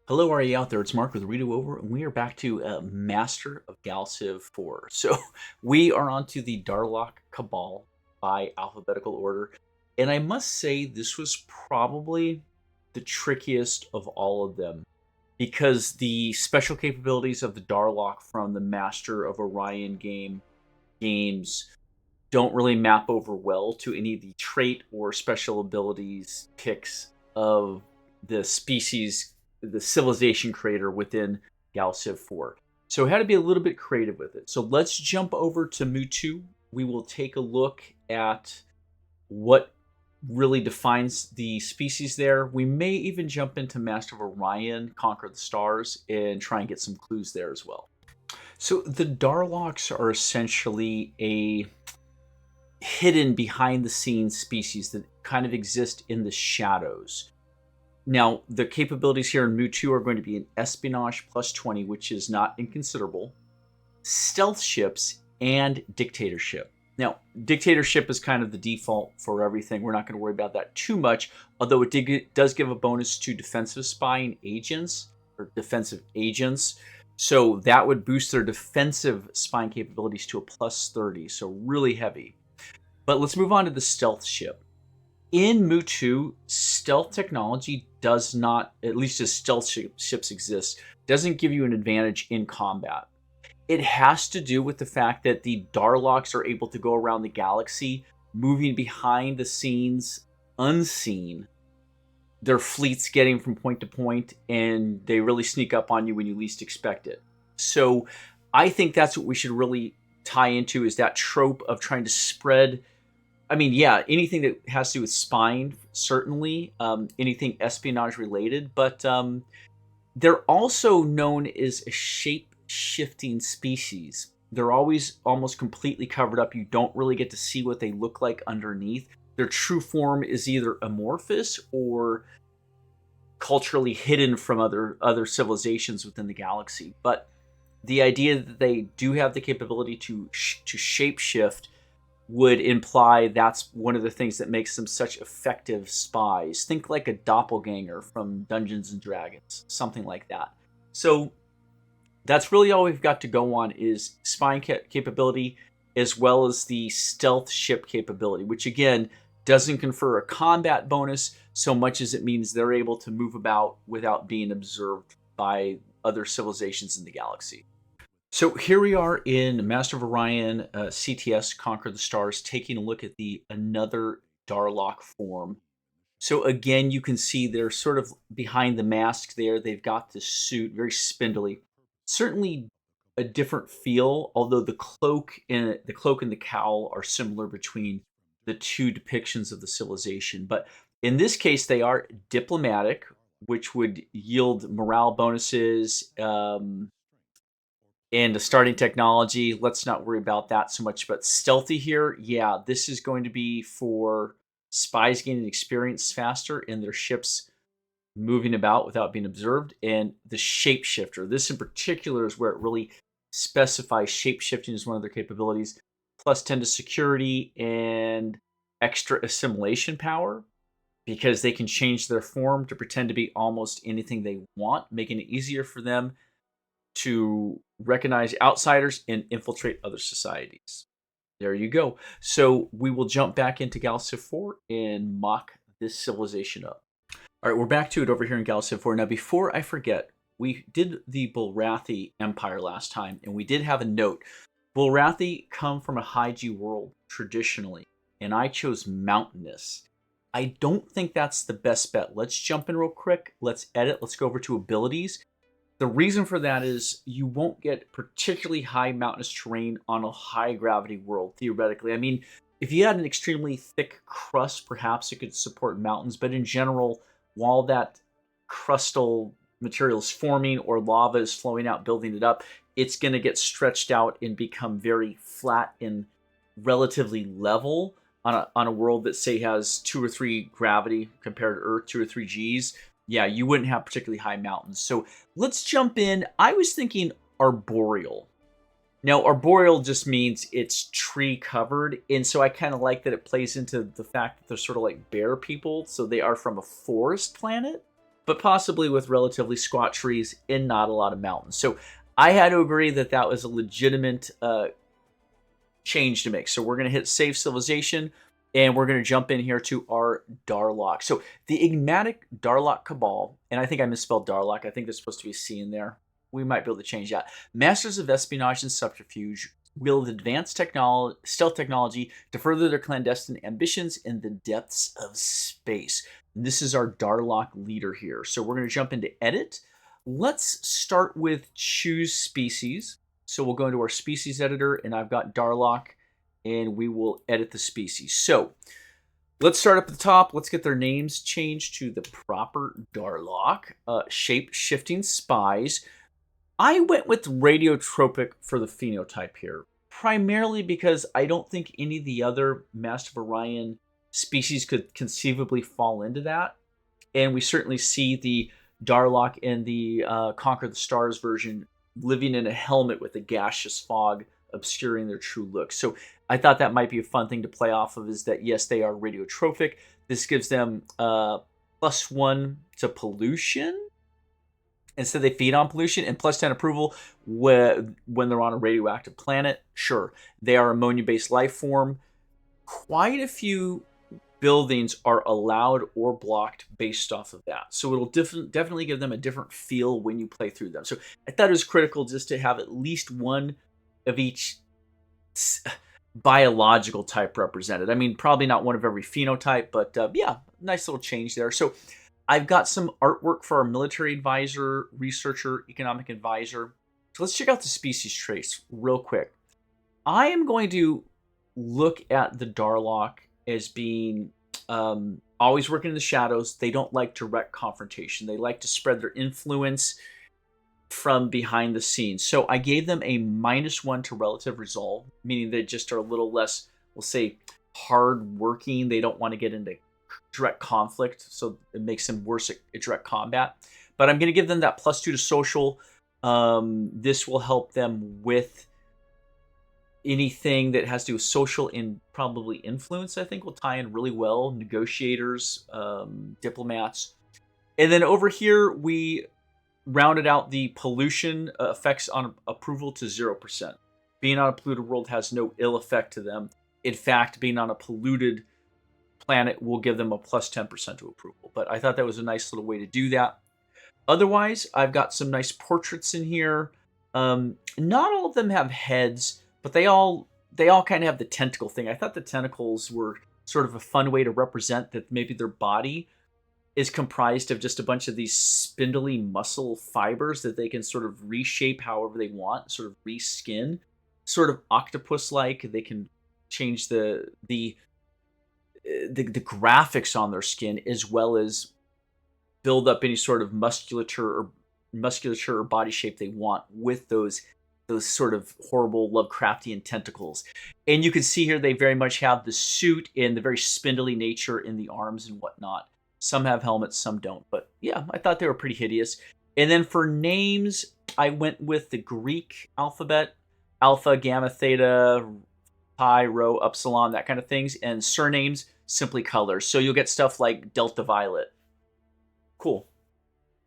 Hello, are you out there? It's Mark with Redo Over, and we are back to Master of GalCiv4. So we are on to the Darlock Cabal by alphabetical order. And I must say, this was probably the trickiest of all of them because the special capabilities of the Darlock from the Master of Orion games don't really map over well to any of the trait or special abilities picks of the species, the civilization creator within GalCiv 4. So it had to be a little bit creative with it. So let's jump over to Mutu. We will take a look at what really defines the species there. We may even jump into Master of Orion, Conquer the Stars, and try and get some clues there as well. So the Darlocks are essentially a hidden behind the scenes species that kind of exist in the shadows. Now, the capabilities here in Mutu are going to be an espionage plus 20, which is not inconsiderable, stealth ships, and dictatorship. Now, dictatorship is kind of the default for everything. We're not going to worry about that too much, although it does give a bonus to defensive spying agents or defensive agents. So that would boost their defensive spying capabilities to a plus 30, so really heavy. But let's move on to the stealth ship. In Mutu, stealth technology does not, at least as stealth ships exist, doesn't give you an advantage in combat. It has to do with the fact that the Darlocks are able to go around the galaxy, moving behind the scenes, unseen. Their fleets getting from point to point, and they really sneak up on you when you least expect it. So I think that's what we should really tie into, is that trope of trying to spread. I mean, yeah, anything that has to do with spying, certainly, anything espionage related, but they're also known as a shape-shifting species. They're always almost completely covered up. You don't really get to see what they look like underneath. Their true form is either amorphous or culturally hidden from other civilizations within the galaxy. But the idea that they do have the capability to shapeshift would imply that's one of the things that makes them such effective spies. Think like a doppelganger from Dungeons and Dragons, something like that. So that's really all we've got to go on, is spying capability as well as the stealth ship capability, which again doesn't confer a combat bonus so much as it means they're able to move about without being observed by other civilizations in the galaxy. So here we are in Master of Orion CTS Conquer the Stars, taking a look at the another Darlock form. So again, you can see they're sort of behind the mask there. They've got this suit, very spindly. Certainly a different feel, although the cloak and the cowl are similar between the two depictions of the civilization. But in this case, they are diplomatic, which would yield morale bonuses. And the starting technology, let's not worry about that so much. But stealthy here, yeah, this is going to be for spies gaining experience faster in their ships moving about without being observed. And the shapeshifter, this in particular is where it really specifies shapeshifting as one of their capabilities. Plus 10 to security and extra assimilation power, because they can change their form to pretend to be almost anything they want, making it easier for them to recognize outsiders and infiltrate other societies. There you go. So we will jump back into GalCiv4 and mock this civilization up. All right, we're back to it over here in GalCiv4. Now, before I forget, we did the Bulrathi Empire last time, and we did have a note. Bulrathi come from a high G world traditionally, and I chose mountainous. I don't think that's the best bet. Let's jump in real quick. Let's edit. Let's go over to abilities. The reason for that is you won't get particularly high mountainous terrain on a high gravity world, theoretically. I mean, if you had an extremely thick crust, perhaps it could support mountains, but in general, while that crustal material is forming or lava is flowing out, building it up, it's going to get stretched out and become very flat and relatively level on a world that, say, has 2 or 3 gravity compared to Earth, 2 or 3 Gs. Yeah, you wouldn't have particularly high mountains. So let's jump in. I was thinking arboreal. Now, arboreal just means it's tree covered. And so I kind of like that it plays into the fact that they're sort of like bear people. So they are from a forest planet. but possibly with relatively squat trees and not a lot of mountains. So I had to agree that that was a legitimate change to make. So we're going to hit Save Civilization, and we're going to jump in here to our Darlock. So the enigmatic Darlock Cabal, and I think I misspelled Darlock. I think there's supposed to be a C in there. We might be able to change that. Masters of espionage and subterfuge wield advanced stealth technology to further their clandestine ambitions in the depths of space. And this is our Darlock leader here. So we're going to jump into Edit. Let's start with Choose Species. So we'll go into our Species Editor, and I've got Darlock, and we will edit the species. So let's start up at the top. Let's get their names changed to the proper Darlock. Shape-shifting spies. I went with radiotropic for the phenotype here, primarily because I don't think any of the other Master of Orion species could conceivably fall into that. And we certainly see the Darlock in the Conquer the Stars version living in a helmet with a gaseous fog obscuring their true look. So I thought that might be a fun thing to play off of, is that yes, they are radiotrophic. This gives them +1 to pollution. Instead, they feed on pollution, and +10 approval when they're on a radioactive planet. Sure, they are ammonia-based life form. Quite a few buildings are allowed or blocked based off of that. So it'll definitely give them a different feel when you play through them. So I thought it was critical just to have at least one of each biological type represented. I mean, probably not one of every phenotype, but yeah, nice little change there. So I've got some artwork for our military advisor, researcher, economic advisor. So let's check out the species traits real quick. I am going to look at the Darlock as being always working in the shadows. They don't like direct confrontation. They like to spread their influence from behind the scenes. So I gave them a -1 to relative resolve, meaning they just are a little less, we'll say, hard working. They don't want to get into direct conflict, so it makes them worse at direct combat. But I'm going to give them that +2 to social. This will help them with anything that has to do with social and probably influence. I think will tie in really well. Negotiators, diplomats. And then over here, we rounded out the pollution effects on approval to 0%. Being on a polluted world has no ill effect to them. In fact, being on a polluted planet will give them a +10% to approval. But I thought that was a nice little way to do that. Otherwise, I've got some nice portraits in here. Not all of them have heads, but they all kind of have the tentacle thing. I thought the tentacles were sort of a fun way to represent that maybe their body is comprised of just a bunch of these spindly muscle fibers that they can sort of reshape however they want, sort of reskin, sort of octopus-like. They can change the graphics on their skin, as well as build up any sort of musculature or body shape they want with those sort of horrible Lovecraftian tentacles. And you can see here they very much have the suit and the very spindly nature in the arms and whatnot. Some have helmets, some don't. But yeah, I thought they were pretty hideous. And then for names, I went with the Greek alphabet: Alpha, Gamma, Theta, Pi, Rho, Upsilon, that kind of things. And surnames, simply colors. So you'll get stuff like Delta Violet. Cool.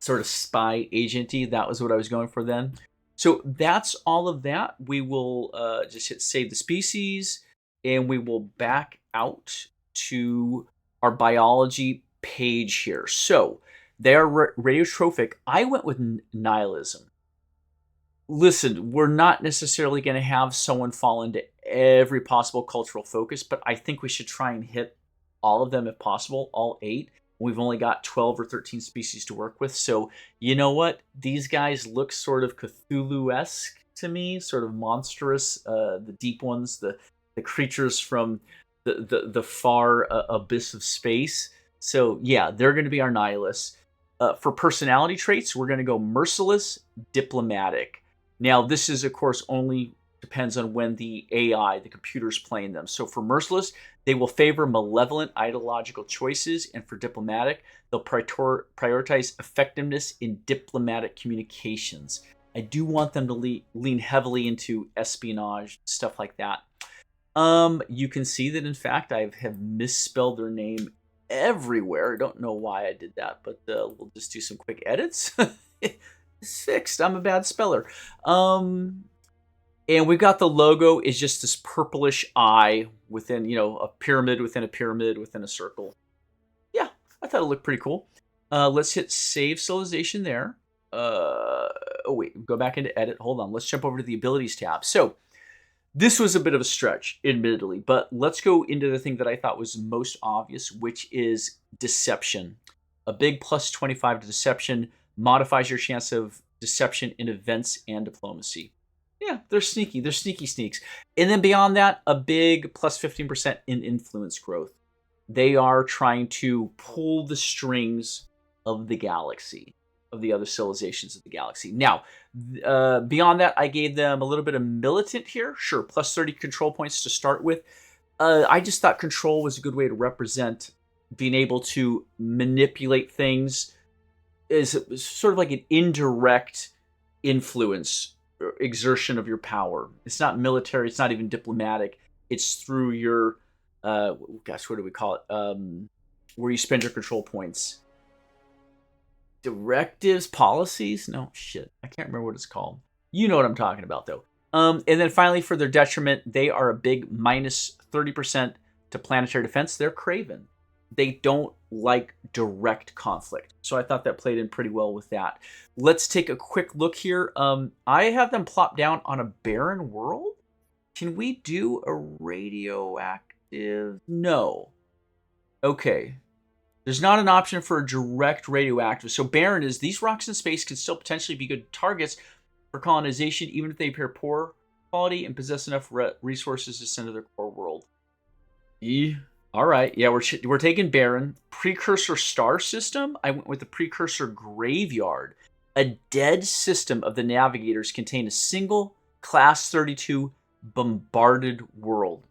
Sort of spy agenty. That was what I was going for then. So that's all of that. We will just hit Save the Species, and we will back out to our biology page here. So they are radiotrophic. I went with nihilism. Listen, we're not necessarily going to have someone fall into every possible cultural focus, but I think we should try and hit all of them if possible, all 8. We've only got 12 or 13 species to work with. So you know what? These guys look sort of Cthulhu-esque to me, sort of monstrous. The deep ones, the creatures from the far abyss of space. So yeah, they're going to be our nihilists. For personality traits, we're going to go merciless, diplomatic. Now, this is, of course, only depends on when the AI, the computer's playing them. So for merciless, they will favor malevolent ideological choices, and for diplomatic, they'll prioritize effectiveness in diplomatic communications. I do want them to lean heavily into espionage, stuff like that. You can see that, in fact, I have misspelled their name everywhere. I don't know why I did that, but we'll just do some quick edits. It's fixed. I'm a bad speller. And we've got the logo is just this purplish eye within, a pyramid within a pyramid within a circle. Yeah, I thought it looked pretty cool. Let's hit Save Civilization there. Oh, wait, go back into Edit. Hold on. Let's jump over to the Abilities tab. So this was a bit of a stretch, admittedly, but let's go into the thing that I thought was most obvious, which is Deception. A big plus 25 to Deception modifies your chance of deception in events and diplomacy. Yeah, they're sneaky. They're sneaky sneaks. And then beyond that, a big plus 15% in influence growth. They are trying to pull the strings of the galaxy, of the other civilizations of the galaxy. Now, beyond that, I gave them a little bit of militant here. Sure, plus 30 control points to start with. I just thought control was a good way to represent being able to manipulate things as sort of like an indirect influence or exertion of your power. It's not military. It's not even diplomatic. It's through your, what do we call it? Where you spend your control points. Directives, policies? No, shit. I can't remember what it's called. You know what I'm talking about, though. And then finally, for their detriment, they are a big minus 30% to planetary defense. They're craven. They don't like direct conflict. So I thought that played in pretty well with that. Let's take a quick look here. I have them plop down on a barren world. Can we do a radioactive? No. Okay. There's not an option for a direct radioactive. So barren is these rocks in space can still potentially be good targets for colonization, even if they appear poor quality and possess enough resources to send to their core world. All right. Yeah, we're taking barren. Precursor star system. I went with the precursor graveyard. A dead system of the navigators contain a single class 32 bombarded world.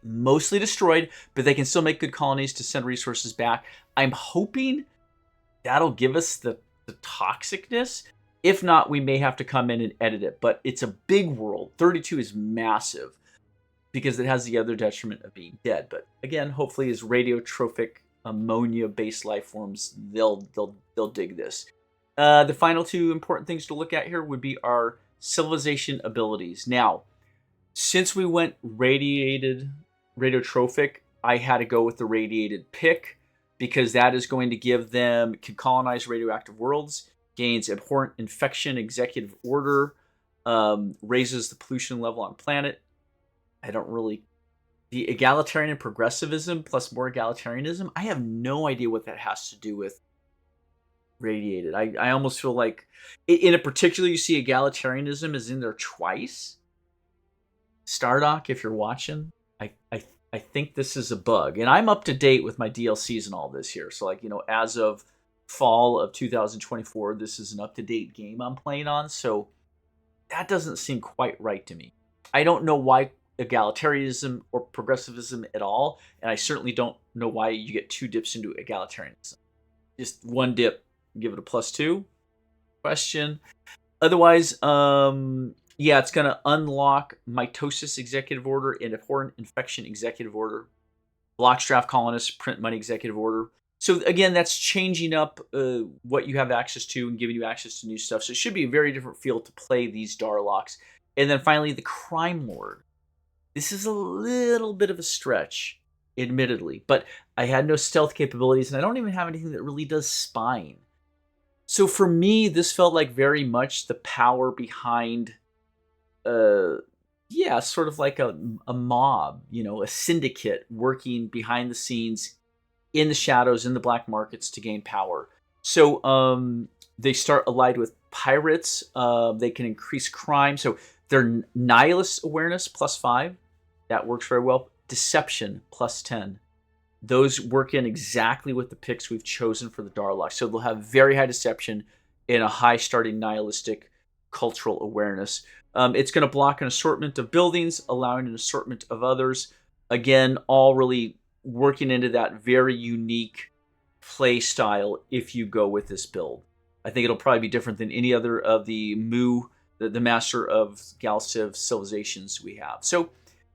Mostly destroyed, but they can still make good colonies to send resources back. I'm hoping that'll give us the toxicness. If not, we may have to come in and edit it. But it's a big world. 32 is massive because it has the other detriment of being dead. But again, hopefully as radiotrophic ammonia-based life forms, they'll dig this. The final two important things to look at here would be our civilization abilities. Now, since we went radiotrophic, I had to go with the radiated pick because that is going to give them, can colonize radioactive worlds, gains abhorrent infection executive order, raises the pollution level on planet. I don't really... The egalitarian and progressivism plus more egalitarianism, I have no idea what that has to do with radiated. I almost feel like, in a particular, you see egalitarianism is in there twice. Stardock, if you're watching, I think this is a bug. And I'm up to date with my DLCs and all this here. So, like, as of fall of 2024, this is an up-to-date game I'm playing on. So that doesn't seem quite right to me. I don't know why egalitarianism or progressivism at all. And I certainly don't know why you get two dips into egalitarianism. Just one dip, give it a +2? Question. Otherwise, yeah, it's going to unlock mitosis executive order and abhorrent infection executive order. Blocks draft colonists, print money executive order. So again, that's changing up what you have access to and giving you access to new stuff. So it should be a very different feel to play these Darlocks. And then finally, the Crime Lord. This is a little bit of a stretch, admittedly. But I had no stealth capabilities, and I don't even have anything that really does spine. So for me, this felt like very much the power behind... yeah, sort of like a mob, a syndicate working behind the scenes in the shadows, in the black markets to gain power. So they start allied with pirates. They can increase crime. So their nihilist awareness +5. That works very well. Deception +10. Those work in exactly with the picks we've chosen for the Darlock. So they'll have very high deception and a high starting nihilistic cultural awareness. It's going to block an assortment of buildings, allowing an assortment of others. Again, all really working into that very unique play style if you go with this build. I think it'll probably be different than any other of the the master of GalCiv civilizations we have. So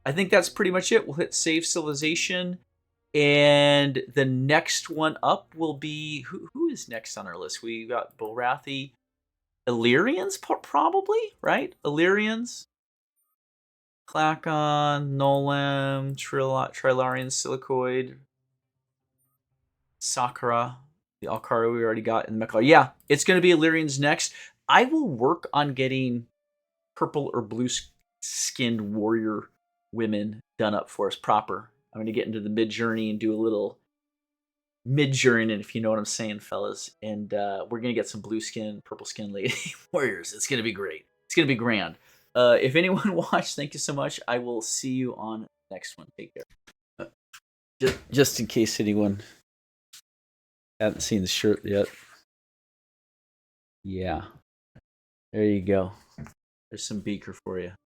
I think that's pretty much it. We'll hit Save Civilization. And the next one up will be who is next on our list? We got Bolrathi, Illyrians, probably, right? Illyrians, Klakon, Nolam, Trilarian, Silicoid, Sakura, the Alkara we already got in the Mechar. Yeah, it's going to be Illyrians next. I will work on getting purple or blue skinned warrior women done up for us proper. I'm going to get into the mid journey and do a little mid journey, if you know what I'm saying, fellas. And we're going to get some blue skin, purple skin lady warriors. It's going to be great. It's going to be grand. If anyone watched, thank you so much. I will see you on the next one. Take care. Just in case anyone hasn't seen the shirt yet. Yeah. There you go. There's some beaker for you.